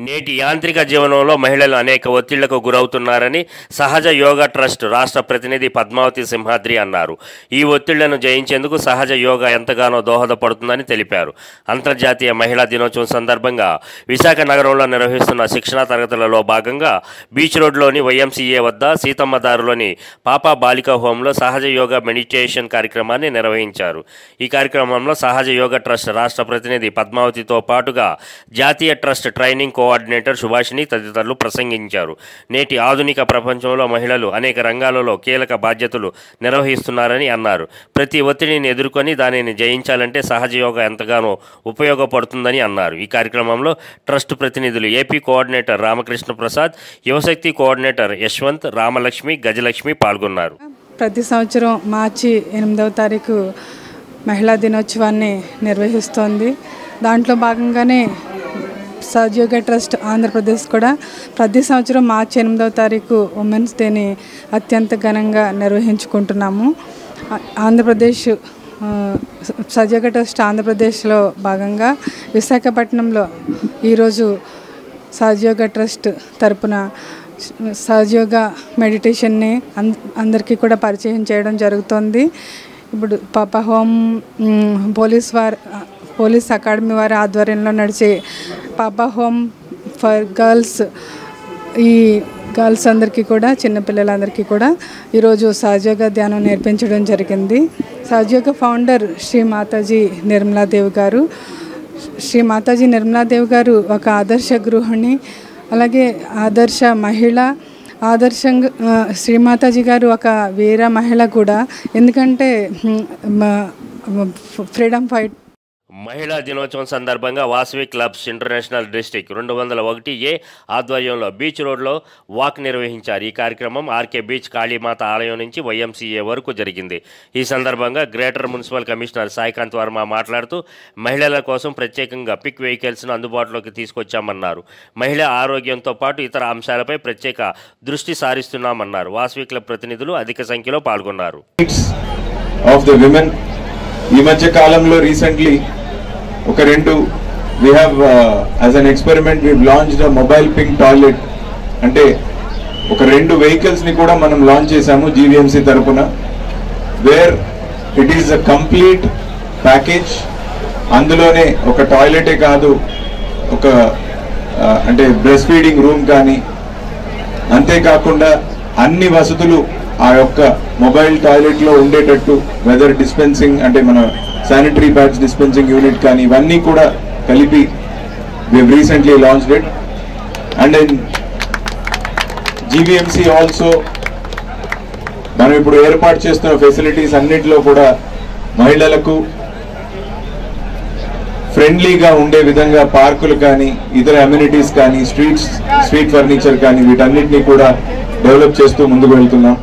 నేటి యాంత్రిక జీవనంలో మహిళలు అనేక ఒత్తిళ్లకు గురవుతున్నారని సహజ యోగా ట్రస్ట్ రాష్ట్ర ప్రతినిధి పద్మావతి సింహాద్రి అన్నారు. ఈ ఒత్తిళ్లను జయించేందుకు సహజ యోగా ఎంతగానో దోహదపడుతుందని తెలిపారు. అంతర్జాతీయ మహిళా దినోత్సవం సందర్భంగా విశాఖ నగరంలో నిర్వహిస్తున్న శిక్షణా తరగతులలో భాగంగా బీచ్ రోడ్లోని వైఎంసీఏ వద్ద సీతమ్మదారులోని పాపా బాలికా హోంలో సహజ యోగా మెడిటేషన్ కార్యక్రమాన్ని నిర్వహించారు. ఈ కార్యక్రమంలో సహజ యోగా ట్రస్ట్ రాష్ట్ర ప్రతినిధి పద్మావతితో పాటుగా జాతీయ ట్రస్ట్ ట్రైనింగ్ కోఆర్డినేటర్ సుభాషిణి తదితరులు ప్రసంగించారు. నేటి ఆధునిక ప్రపంచంలో మహిళలు అనేక రంగాలలో కీలక బాధ్యతలు నిర్వహిస్తున్నారని అన్నారు. ప్రతి ఒత్తిడిని ఎదుర్కొని దానిని జయించాలంటే సహజ యోగా ఎంతగానో ఉపయోగపడుతుందని అన్నారు. ఈ కార్యక్రమంలో ట్రస్ట్ ప్రతినిధులు ఏపీ కోఆర్డినేటర్ రామకృష్ణ ప్రసాద్, యువశక్తి కోఆర్డినేటర్ యశ్వంత్, రామలక్ష్మి, గజలక్ష్మి పాల్గొన్నారు. ప్రతి సంవత్సరం మార్చి 8వ తారీఖు మహిళా దినోత్సవాన్ని నిర్వహిస్తోంది. దాంట్లో భాగంగానే సహజ యోగా ట్రస్ట్ ఆంధ్రప్రదేశ్ కూడా ప్రతి సంవత్సరం మార్చి 8వ తారీఖు ఉమెన్స్ డేని అత్యంత ఘనంగా నిర్వహించుకుంటున్నాము. ఆంధ్రప్రదేశ్ సహజ యోగా ట్రస్ట్ ఆంధ్రప్రదేశ్లో భాగంగా విశాఖపట్నంలో ఈరోజు సహజ యోగా ట్రస్ట్ తరపున సహజ యోగా మెడిటేషన్ని అందరికీ కూడా పరిచయం చేయడం జరుగుతుంది. ఇప్పుడు పాపా హోమ్ పోలీస్ అకాడమీ వారి ఆధ్వర్యంలో నడిచే పాపా హోమ్ ఫర్ గర్ల్స్, ఈ గర్ల్స్ అందరికీ కూడా, చిన్నపిల్లలందరికీ కూడా ఈరోజు సహజయోగా ధ్యానం నేర్పించడం జరిగింది. సహజయోగా ఫౌండర్ శ్రీ మాతాజీ నిర్మలాదేవి గారు. శ్రీ మాతాజీ నిర్మలాదేవి గారు ఒక ఆదర్శ గృహిణి, అలాగే ఆదర్శ మహిళ. ఆదర్శంగా శ్రీమాతాజీ గారు ఒక వీర మహిళ కూడా. ఎందుకంటే ఫ్రీడమ్ ఫైట్ మహిళా దినోత్సవం సందర్భంగా Vasavi clubs international district 201A ఆధ్వర్యంలో బీచ్ రోడ్లో వాక్ నిర్వహించారు. ఈ కార్యక్రమం ఆర్కే బీచ్ కాళీమాత ఆలయం నుంచి వైఎంసీఏ వరకు జరిగింది. ఈ సందర్భంగా greater municipal commissioner Saikanth Varma మాట్లాడుతూ మహిళల కోసం ప్రత్యేకంగా పిక్ వెహికల్స్ను అందుబాటులోకి తీసుకొచ్చామన్నారు. మహిళా ఆరోగ్యంతో పాటు ఇతర అంశాలపై ప్రత్యేక దృష్టి సారిస్తున్నామన్నారు. వాసవి క్లబ్ ప్రతినిధులు అధిక సంఖ్యలో పాల్గొన్నారు. ఈ మధ్య కాలంలో రీసెంట్లీ ఒక we have as an experiment we've launched a mobile pink toilet. అంటే ఒక 2 vehicles ని కూడా మనం లాంచ్ చేశాము జీవీఎంసీ తరపున, where it is a complete package. అందులోనే ఒక టాయిలెటే కాదు, ఒక అంటే బ్రెస్ట్ ఫీడింగ్ రూమ్ కానీ, అంతేకాకుండా అన్ని వసతులు ఆ యొక్క మొబైల్ టాయిలెట్లో ఉండేటట్టు, వెదర్ డిస్పెన్సింగ్ అంటే మన శానిటరీ ప్యాడ్స్ డిస్పెన్సింగ్ యూనిట్ కానీ, ఇవన్నీ కూడా కలిపి we've recently launched it. And in GVMC also మనం ఇప్పుడు ఏర్పాటు చేస్తున్న ఫెసిలిటీస్ అన్నిటిలో కూడా మహిళలకు ఫ్రెండ్లీగా ఉండే విధంగా పార్కులు కానీ, ఇతర అమ్యూనిటీస్ కానీ, స్ట్రీట్ ఫర్నిచర్ కానీ, వీటన్నిటినీ కూడా డెవలప్ చేస్తూ ముందుకు వెళ్తున్నాం.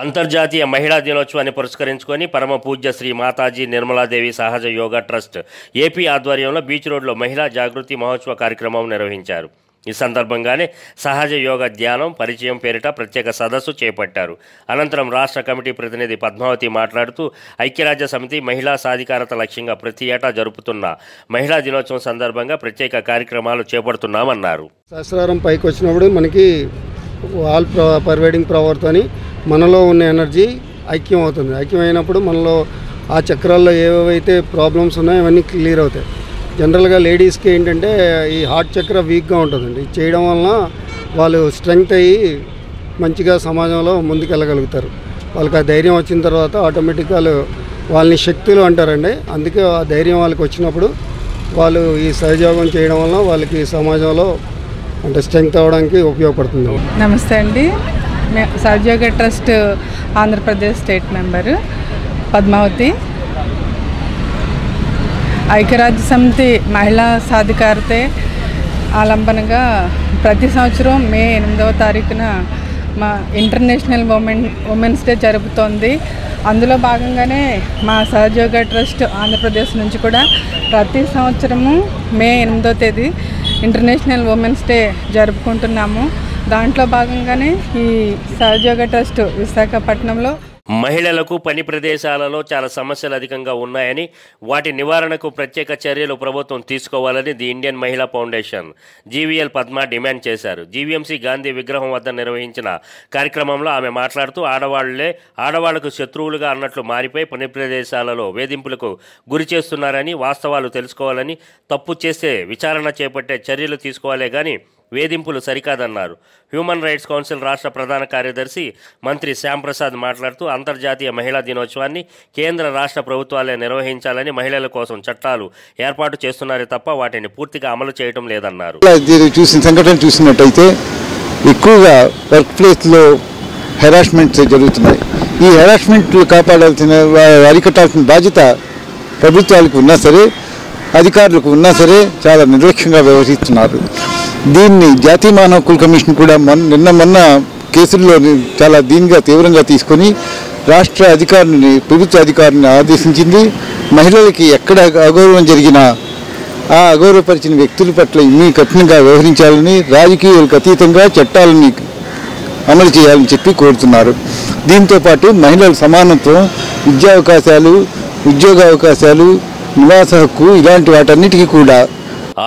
అంతర్జాతీయ మహిళా దినోత్సవాన్ని పురస్కరించుకొని పరమ పూజ్య శ్రీ మాతాజీ నిర్మలాదేవి సహజ యోగా ట్రస్ట్ ఏపీ ఆధ్వర్యంలో బీచ్ రోడ్లో మహిళా జాగృతి మహోత్సవ కార్యక్రమం నిర్వహించారు. ఈ సందర్భంగానే సహజ యోగ ధ్యానం పరిచయం పేరిట ప్రత్యేక సదస్సు చేపట్టారు. అనంతరం రాష్ట్ర కమిటీ ప్రతినిధి పద్మావతి మాట్లాడుతూ ఐక్యరాజ్య సమితి మహిళా సాధికారత లక్ష్యంగా ప్రతి ఏటా జరుపుతున్న మహిళా దినోత్సవం సందర్భంగా ప్రత్యేక కార్యక్రమాలు చేపడుతున్నామన్నారు. సహస్రారం పైకి వచ్చినప్పుడు మనకి ఆల్ పర్వేడింగ్ పవర్తోని మనలో ఉన్న ఎనర్జీ ఐక్యం అవుతుంది. ఐక్యం అయినప్పుడు మనలో ఆ చక్రాల్లో ఏవైతే ప్రాబ్లమ్స్ ఉన్నాయో అవన్నీ క్లియర్ అవుతాయి. జనరల్గా లేడీస్కి ఏంటంటే ఈ హార్ట్ చక్ర వీక్గా ఉంటుందండి. ఇది చేయడం వలన వాళ్ళు స్ట్రెంగ్త్ అయ్యి మంచిగా సమాజంలో ముందుకెళ్ళగలుగుతారు. వాళ్ళకి ఆ ధైర్యం వచ్చిన తర్వాత ఆటోమేటిక్గా వాళ్ళని శక్తులు అంటారండి. అందుకే ఆ ధైర్యం వాళ్ళకి వచ్చినప్పుడు వాళ్ళు ఈ సహజయోగం చేయడం వలన వాళ్ళకి సమాజంలో అంటే స్ట్రెంగ్త్ అవ్వడానికి ఉపయోగపడుతుంది. నమస్తే అండి, Sahaja Yoga trust Andhra Pradesh state member Padmavati. ఐక్యరాజ్య సమితి మహిళా సాధికారతే ఆలంబనగా ప్రతి సంవత్సరం మే 8వ తారీఖున మా ఇంటర్నేషనల్ ఉమెన్స్ డే జరుపుతోంది. అందులో భాగంగానే మా సహజయోగ ట్రస్ట్ ఆంధ్రప్రదేశ్ నుంచి కూడా ప్రతి సంవత్సరము మే 8వ తేదీ ఇంటర్నేషనల్ ఉమెన్స్ డే జరుపుకుంటున్నాము. దాంట్లో భాగంగానే ఈ సహజయోగ ట్రస్ట్ విశాఖపట్నంలో మహిళలకు పని ప్రదేశాలలో చాలా సమస్యలు అధికంగా ఉన్నాయని వాటి నివారణకు ప్రత్యేక చర్యలు ప్రభుత్వం తీసుకోవాలని ది ఇండియన్ మహిళా ఫౌండేషన్ జీవీఎల్ పద్మ డిమాండ్ చేశారు. జీవీఎంసీ గాంధీ విగ్రహం వద్ద నిర్వహించిన కార్యక్రమంలో ఆమె మాట్లాడుతూ ఆడవాళ్లకు శత్రువులుగా అన్నట్లు మారిపోయి పని ప్రదేశాలలో వేధింపులకు గురి చేస్తున్నారని, వాస్తవాలు తెలుసుకోవాలని, తప్పు చేస్తే విచారణ చేపట్టే చర్యలు తీసుకోవాలే కానీ వేధింపులు సరికాదన్నారు. హ్యూమన్ రైట్స్ కౌన్సిల్ రాష్ట్ర ప్రధాన కార్యదర్శి మంత్రి శ్యాంప్రసాద్ మాట్లాడుతూ అంతర్జాతీయ మహిళా దినోత్సవాన్ని కేంద్ర రాష్ట్ర ప్రభుత్వాలే నిర్వహించాలని, మహిళల కోసం చట్టాలు ఏర్పాటు చేస్తున్నారే తప్ప వాటిని పూర్తిగా అమలు చేయడం లేదన్నారు. చూసిన సంఘటన చూసినట్టయితే ఎక్కువగా వర్క్ ప్లేస్లో హెరాస్మెంట్స్ జరుగుతున్నాయి. ఈ హెరాస్మెంట్లు కాపాడాల్సిన, అరికట్టాల్సిన బాధ్యత ప్రభుత్వాలకు ఉన్నా సరే, అధికారులకు ఉన్నా సరే చాలా నిర్లక్ష్యంగా వ్యవహరిస్తున్నారు. దీన్ని జాతీయ మానవ హక్కుల కమిషన్ కూడా మొన్న కేసుల్లో చాలా తీవ్రంగా తీసుకొని రాష్ట్ర అధికారులని, ప్రభుత్వ అధికారులను ఆదేశించింది. మహిళలకి ఎక్కడ అగౌరవం జరిగినా ఆ అగౌరవపరిచిన వ్యక్తుల పట్ల ఇన్ని కఠినంగా వ్యవహరించాలని, రాజకీయాలకు అతీతంగా చట్టాలని అమలు చేయాలని చెప్పి కోరుతున్నారు. దీంతోపాటు మహిళల సమానత్వం, ఉద్యోగ అవకాశాలు, నివాస హక్కు ఇలాంటి వాటన్నిటికీ కూడా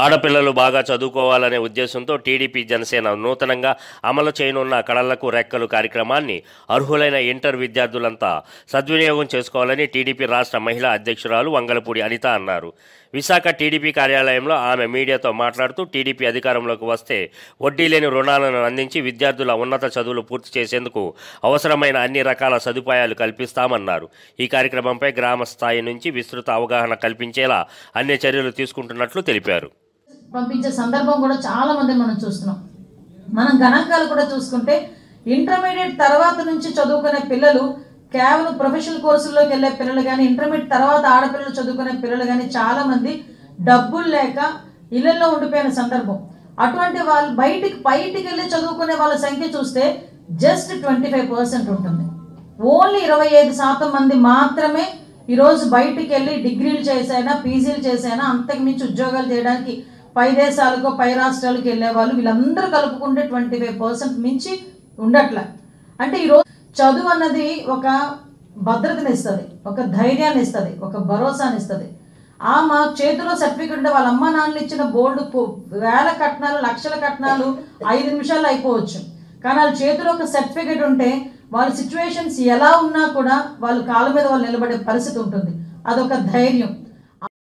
ఆడపిల్లలు బాగా చదువుకోవాలనే ఉద్దేశంతో టీడీపీ జనసేన నూతనంగా అమలు చేయనున్న కళలకు రెక్కలు కార్యక్రమాన్ని అర్హులైన ఇంటర్ విద్యార్థులంతా సద్వినియోగం చేసుకోవాలని టీడీపీ రాష్ట్ర మహిళా అధ్యక్షురాలు వంగలపూడి అనిత అన్నారు. విశాఖ టీడీపీ కార్యాలయంలో ఆమె మీడియాతో మాట్లాడుతూ టీడీపీ అధికారంలోకి వస్తే వడ్డీ లేని రుణాలను అందించి విద్యార్థుల ఉన్నత చదువులు పూర్తి చేసేందుకు అవసరమైన అన్ని రకాల సదుపాయాలు కల్పిస్తామన్నారు. ఈ కార్యక్రమంపై గ్రామ స్థాయి నుంచి విస్తృత అవగాహన కల్పించేలా అన్ని చర్యలు తీసుకుంటున్నట్లు తెలిపారు. పంపించే సందర్భం కూడా చాలా మంది మనం చూస్తున్నాం. మనం గణాంకాలు కూడా చూసుకుంటే ఇంటర్మీడియట్ తర్వాత నుంచి చదువుకునే పిల్లలు, కేవలం ప్రొఫెషనల్ కోర్సుల్లోకి వెళ్ళే పిల్లలు కానీ, ఇంటర్మీడియట్ తర్వాత ఆడపిల్లలు చదువుకునే పిల్లలు కానీ చాలా మంది డబ్బులు లేక ఇళ్లలో ఉండిపోయిన సందర్భం. అటువంటి వాళ్ళు బయటికి వెళ్ళి చదువుకునే వాళ్ళ సంఖ్య చూస్తే జస్ట్ 25% ఉంటుంది. ఓన్లీ 25% మంది మాత్రమే ఈరోజు బయటికి వెళ్ళి డిగ్రీలు చేసైనా, పీజీలు చేసైనా, అంతకుమించి ఉద్యోగాలు చేయడానికి పై దేశాలకు, పై రాష్ట్రాలకు వెళ్ళే వాళ్ళు వీళ్ళందరూ కలుపుకుంటే 25% మించి ఉండట్లే. అంటే ఈరోజు చదువు అన్నది ఒక భద్రతని ఇస్తుంది, ఒక ధైర్యాన్ని ఇస్తుంది, ఒక భరోసాని ఇస్తుంది. మా చేతిలో సర్టిఫికెట్ ఉంటే వాళ్ళ అమ్మ నాన్నలు ఇచ్చిన బోర్డు వేల కట్నాలు, లక్షల కట్నాలు 5 నిమిషాల్లో అయిపోవచ్చు. కానీ వాళ్ళ చేతిలో ఒక సర్టిఫికెట్ ఉంటే వాళ్ళ సిచ్యువేషన్స్ ఎలా ఉన్నా కూడా వాళ్ళ కాళ్ళ మీద వాళ్ళు నిలబడే పరిస్థితి ఉంటుంది. అదొక ధైర్యం.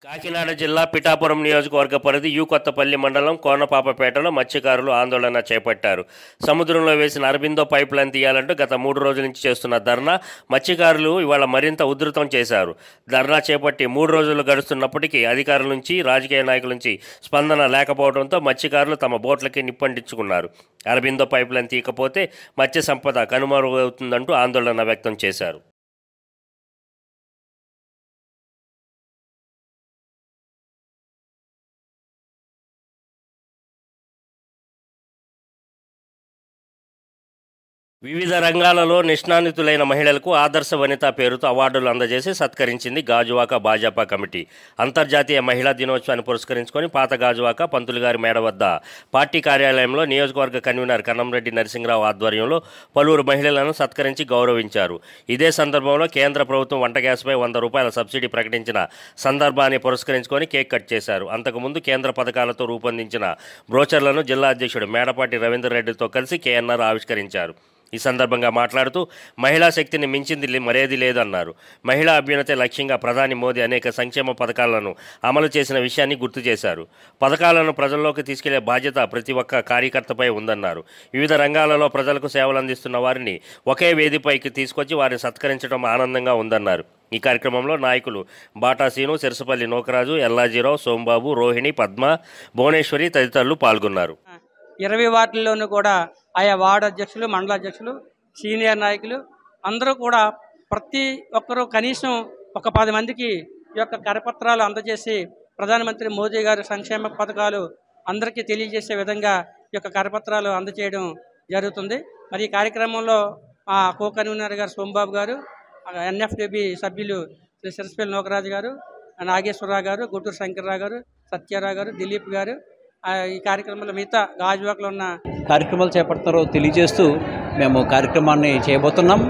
కాకినాడ జిల్లా పిఠాపురం నియోజకవర్గ పరిధి కొత్తపల్లి మండలం కోనపాపపేటలో మత్స్యకారులు ఆందోళన చేపట్టారు. సముద్రంలో వేసిన అరబిందో పైప్ లైన్ తీయాలంటూ గత 3 రోజుల నుంచి చేస్తున్న ధర్నా మత్స్యకారులు ఇవాళ మరింత ఉధృతం చేశారు. ధర్నా చేపట్టి 3 రోజులు గడుస్తున్నప్పటికీ అధికారుల నుంచి, రాజకీయ నాయకుల నుంచి స్పందన లేకపోవడంతో మత్స్యకారులు తమ బోట్లకి నిప్పంటించుకున్నారు. అరబిందో పైప్ లైన్ తీయకపోతే మత్స్య సంపద కనుమరుగవుతుందంటూ ఆందోళన వ్యక్తం చేశారు. వివిధ రంగాలలో నిష్ణాతులైన మహిళలకు ఆదర్శ వనిత పేరుతో అవార్డులు అందజేసి సత్కరించింది గాజువాక భాజపా కమిటీ. అంతర్జాతీయ మహిళా దినోత్సవాన్ని పురస్కరించుకొని పాత గాజువాక పంతులుగారి మేడ వద్ద పార్టీ కార్యాలయంలో నియోజకవర్గ కన్వీనర్ కన్నంరెడ్డి నరసింహరావు ఆధ్వర్యంలో పలువురు మహిళలను సత్కరించి గౌరవించారు. ఇదే సందర్భంలో కేంద్ర ప్రభుత్వం వంట గ్యాస్పై 100 రూపాయల సబ్సిడీ ప్రకటించిన సందర్భాన్ని పురస్కరించుకొని కేక్ కట్ చేశారు. అంతకుముందు కేంద్ర పథకాలతో రూపొందించిన బ్రోచర్లను జిల్లా అధ్యక్షుడు మేడపాటి రవీందర్ రెడ్డితో కలిసి కేఎన్ఆర్ ఆవిష్కరించారు. ఈ సందర్భంగా మాట్లాడుతూ మహిళా శక్తిని మించింది మరేది లేదన్నారు. మహిళా అభ్యున్నతే లక్ష్యంగా ప్రధాని మోదీ అనేక సంక్షేమ పథకాలను అమలు చేసిన విషయాన్ని గుర్తు చేశారు. పథకాలను ప్రజల్లోకి తీసుకెళ్లే బాధ్యత ప్రతి ఒక్క కార్యకర్తపై ఉందన్నారు. వివిధ రంగాలలో ప్రజలకు సేవలు అందిస్తున్న వారిని ఒకే వేదికపైకి తీసుకొచ్చి వారిని సత్కరించడం ఆనందంగా ఉందన్నారు. ఈ కార్యక్రమంలో నాయకులు బాటాసీను, సిరసపల్లి నోకరాజు, ఎల్లాజీరావు, సోంబాబు, రోహిణి, పద్మ, భువనేశ్వరి తదితరులు పాల్గొన్నారు. 20 వార్డుల్లోనూ కూడా ఆయా వార్డు అధ్యక్షులు, మండల అధ్యక్షులు, సీనియర్ నాయకులు అందరూ కూడా ప్రతి ఒక్కరూ కనీసం ఒక 10 మందికి ఈ యొక్క కరపత్రాలు అందజేసి ప్రధానమంత్రి మోదీ గారి సంక్షేమ పథకాలు అందరికీ తెలియజేసే విధంగా ఈ యొక్క కరపత్రాలు అందజేయడం జరుగుతుంది. మరి ఈ కార్యక్రమంలో కో కన్వీనర్ గారు సోంబాబు గారు, ఎన్ఎఫ్డిబి సభ్యులు శ్రీ సిరసపల్లి నోకరాజు గారు, నాగేశ్వరరావు గారు, గుంటూరు శంకర్రావు గారు, సత్యారావు గారు, దిలీప్ గారు, ఈ కార్యక్రమంలో మిగతా గాజువాకలో ఉన్న కార్యక్రమాలు చేపడతారో తెలియజేస్తూ మేము కార్యక్రమాన్ని చేయబోతున్నాం.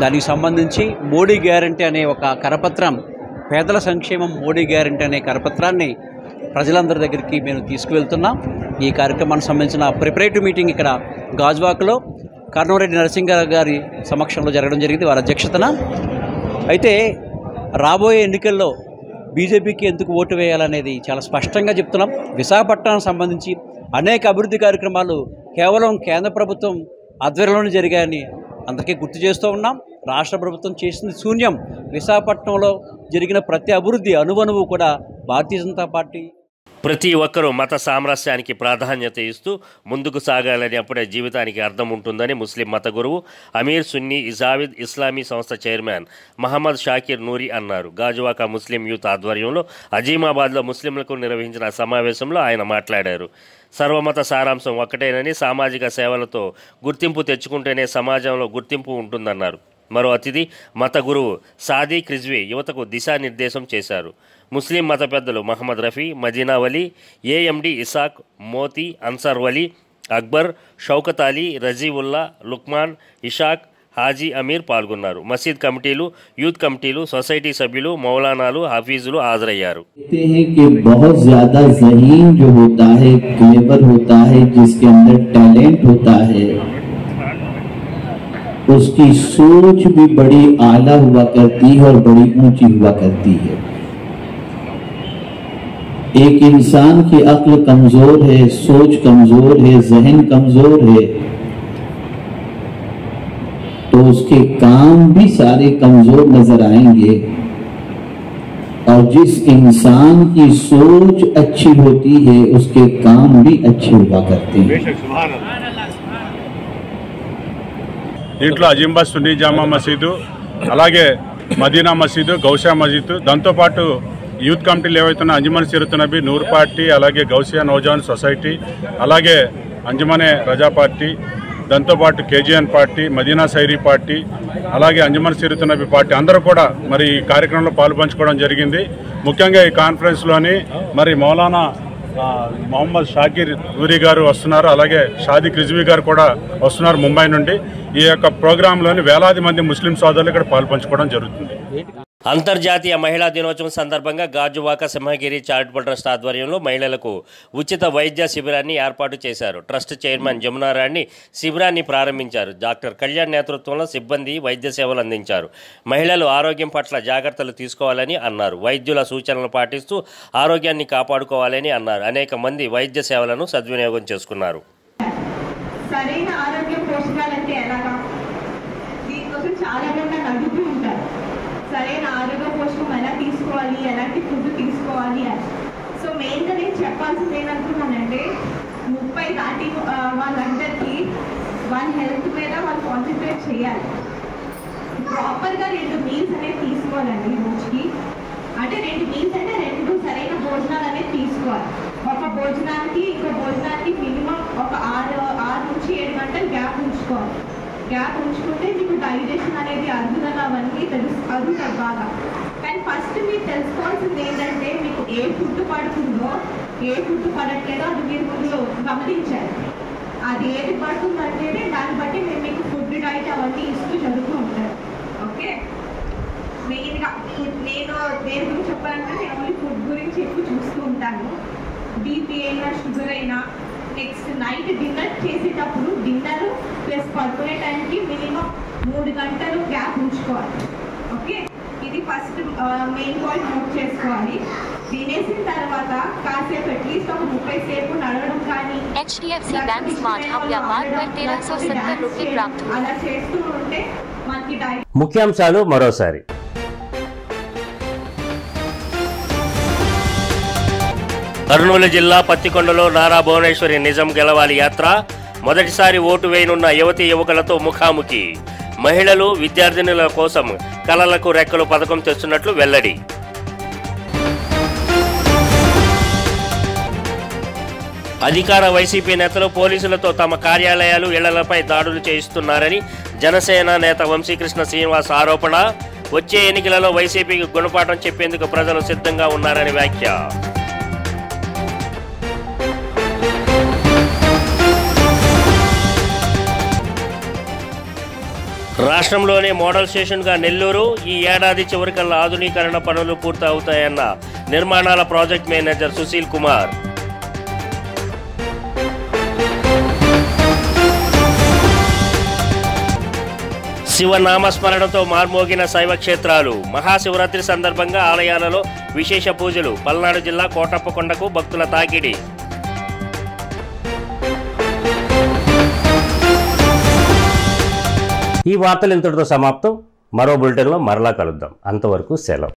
దానికి సంబంధించి మోడీ గ్యారంటీ అనే ఒక కరపత్రం, పేదల సంక్షేమం మోడీ గ్యారంటీ అనే కరపత్రాన్ని ప్రజలందరి దగ్గరికి మేము తీసుకువెళ్తున్నాం. ఈ కార్యక్రమానికి సంబంధించిన ప్రిపరేటివ్ మీటింగ్ ఇక్కడ గాజువాకలో కర్నూరెడ్డి నరసింహారావు గారి సమక్షంలో జరగడం జరిగింది, వారి అధ్యక్షతన. అయితే రాబోయే ఎన్నికల్లో బీజేపీకి ఎందుకు ఓటు వేయాలనేది చాలా స్పష్టంగా చెప్తున్నాం. విశాఖపట్నానికి సంబంధించి అనేక అభివృద్ధి కార్యక్రమాలు కేవలం కేంద్ర ప్రభుత్వం ఆధ్వర్యంలోనే జరిగాయని అందరికీ గుర్తు చేస్తూ ఉన్నాం. రాష్ట్ర ప్రభుత్వం చేసింది శూన్యం. విశాఖపట్నంలో జరిగిన ప్రతి అభివృద్ధి అణువణువు కూడా భారతీయ జనతా పార్టీ. ప్రతి ఒక్కరూ మత సామరస్యానికి ప్రాధాన్యత ఇస్తూ ముందుకు సాగాలని, అప్పుడే జీవితానికి అర్థం ఉంటుందని ముస్లిం మత గురువు అమీర్ సున్నీ ఇజావిద్ ఇస్లామీ సంస్థ చైర్మన్ మహమ్మద్ షాకిర్ నూరి అన్నారు. గాజువాక ముస్లిం యూత్ ఆధ్వర్యంలో అజీమాబాద్లో ముస్లింలకు నిర్వహించిన సమావేశంలో ఆయన మాట్లాడారు. సర్వమత సారాంశం ఒక్కటేనని, సామాజిక సేవలతో గుర్తింపు తెచ్చుకుంటేనే సమాజంలో గుర్తింపు ఉంటుందన్నారు. మరో అతిథి మత గురువు సాదిక్ రిజ్వీ యువతకు దిశానిర్దేశం చేశారు. ముస్లిం మత పెద్దలు మహమ్మద్ రఫీ, మదీనా వలీ, ఏఎండి ఇసాక్, మోతీ, అన్సార్ వలీ, అక్బర్, షౌకత్ అలీ, రజీవుల్లా, లుక్మాన్, ఇషాక్, హాజీ అమీర్ పాల్గొన్నారు. మసీద్ కమిటీలు, యూత్ కమిటీలు, సొసైటీ సభ్యులు, మౌలానాలు, హఫీజులు హాజరయ్యారు. बहुत ज्यादा ज़हीन जो होता है, क्लेवर होता है, जिसके अंदर टैलेंट होता है, उसकी सोच भी बड़ी आला हुआ करती है और बड़ी ऊंची हुआ करती है. एक इंसान की अक्ल कमजोर है, सोच कमजोर है, जहन कमजोर है, तो उसके काम भी सारे कमजोर नजर आएंगे. और जिस इंसान की सोच अच्छी होती है, उसके काम भी अच्छे हुआ करते हैं. దీంట్లో అజీంబాద్ సున్నీ జామా మసీదు, అలాగే మదీనా మసీదు, గౌసియా మసీదు, దాంతోపాటు యూత్ కమిటీలు ఏవైతున్నా అంజుమన్ సిరత్ నబీ, నూర్ పార్టీ, అలాగే గౌసియా నౌజవాన్ సొసైటీ, అలాగే అంజుమనే రజా పార్టీ, దాంతోపాటు కేజీఎన్ పార్టీ, మదీనా సైరీ పార్టీ, అలాగే అంజుమన్ సిరత్ నబీ పార్టీ అందరూ కూడా మరి ఈ కార్యక్రమంలో పాల్పంచుకోవడం జరిగింది. ముఖ్యంగా ఈ కాన్ఫరెన్స్లోని మరి మౌలానా మొహమ్మద్ షాకిర్ నూరి గారు వస్తున్నారు, అలాగే సాదిక్ రిజ్వీ గారు కూడా వస్తున్నారు ముంబై నుండి. ఈ యొక్క ప్రోగ్రాంలోని వేలాది మంది ముస్లిం సోదరులు ఇక్కడ పాల్పంచుకోవడం జరుగుతుంది. అంతర్జాతీయ మహిళా దినోత్సవం సందర్భంగా గాజువాక సింహగిరి చారిటబుల్ ట్రస్ట్ ఆధ్వర్యంలో మహిళలకు ఉచిత వైద్య శిబిరాన్ని ఏర్పాటు చేశారు. ట్రస్ట్ చైర్మన్ జమునా రాణి శిబిరాన్ని ప్రారంభించారు. డాక్టర్ కళ్యాణ్ నేతృత్వంలో సిబ్బంది వైద్య సేవలు అందించారు. మహిళలు ఆరోగ్యం పట్ల జాగ్రత్తలు తీసుకోవాలని అన్నారు. వైద్యుల సూచనలు పాటిస్తూ ఆరోగ్యాన్ని కాపాడుకోవాలని అన్నారు. అనేక మంది వైద్య సేవలను సద్వినియోగం చేసుకున్నారు. సరైన ఆరోగ్య పోషకాలంటే ఎలాగా, దీనికోసం చాలా మంది అడుగుతూ ఉంటారు. సరైన ఆరోగ్య పోషకం ఎలా తీసుకోవాలి, ఎలాంటి ఫుడ్ తీసుకోవాలి అని. సో మెయిన్గా నేను చెప్పాల్సింది ఏమనుకున్నానంటే 30 దాటి వాళ్ళందరికీ వాళ్ళ హెల్త్ మీద వాళ్ళు కాన్సన్ట్రేట్ చేయాలి. ప్రాపర్గా 2 మీల్స్ అనేది తీసుకోవాలండి రోజుకి. అంటే 2 మీల్స్ అంటే 2 సరైన భోజనాలు అనేది తీసుకోవాలి. ఒక భోజనానికి ఇంకో భోజనానికి మినిమం ఒక 6 నుంచి 7 గంటలు గ్యాప్ ఉంచుకోవాలి. గ్యాప్ ఉంచుకుంటే మీకు డైజెషన్ అనేది అరుగుదల అవన్నీ అరుగుతుంది బాగా. కానీ ఫస్ట్ మీరు తెలుసుకోవాల్సింది ఏంటంటే మీకు ఏ ఫుడ్ పడుతుందో ఏ ఫుడ్ పడట్లేదో అది మీరు ముందు గమనించాలి. అది ఏది పడుతుందంటేనే దాన్ని బట్టి మేము మీకు ఫుడ్ డైట్ అవన్నీ ఇస్తూ జరుగుతూ ఉంటారు. ఓకే, మెయిన్గా నేను దేని గురించి చెప్పాలంటే నేను ఓన్లీ ఫుడ్ గురించి ఎక్కువ చూస్తూ ఉంటాను. బీపీ అయినా షుగర్ అయినా. నెక్స్ట్ నైట్ డిన్నర్ చేసేటప్పుడు డిన్నర్ ప్లస్ పడుకునే టైంకి మినిమం 3 గంటలు గ్యాప్ ఉంచుకోవాలి. ఓకే, ఇది ఫస్ట్ మెయిన్ పాయింట్ నోట్ చేసుకోవాలి. తినేసిన తర్వాత కాసేపు అట్లీస్ట్ ఒక 30 సేపు నడవడం కానీ అలా చేస్తూ ఉంటే మనకి డైట్. ముఖ్యాంశాలు మరోసారి. కర్నూలు జిల్లా పత్తికొండలో నారా భువనేశ్వరి నిజం గెలవాలి యాత్ర. మొదటిసారి ఓటు వేయనున్న యువతీ యువకులతో ముఖాముఖి. మహిళలు విద్యార్థినుల కోసం కలలకు రెక్కలు పథకం తెస్తున్నట్లు వెల్లడి. అధికార వైసీపీ నేతలు పోలీసులతో తమ కార్యాలయాలు ఇళ్లపై దాడులు చేయిస్తున్నారని జనసేన నేత వంశీకృష్ణ శ్రీనివాస్ ఆరోపణ. వచ్చే ఎన్నికలలో వైసీపీకి గుణపాఠం చెప్పేందుకు ప్రజలు సిద్ధంగా ఉన్నారని వ్యాఖ్య. రాష్ట్రంలోనే మోడల్ స్టేషన్గా నెల్లూరు ఈ ఏడాది చివరికల్లా ఆధునీకరణ పనులు పూర్తవుతాయన్న నిర్మాణాల ప్రాజెక్ట్ మేనేజర్ సుశీల్ కుమార్. శివనామస్మరణతో మార్మోగిన శైవ క్షేత్రాలు. మహాశివరాత్రి సందర్భంగా ఆలయాలలో విశేష పూజలు. పల్నాడు జిల్లా కోటప్పకొండకు భక్తుల తాకిడి. ఈ వార్తలు ఇంతటితో సమాప్తం. మరో బులెటిన్లో మరలా కలుద్దాం. అంతవరకు సెలవు.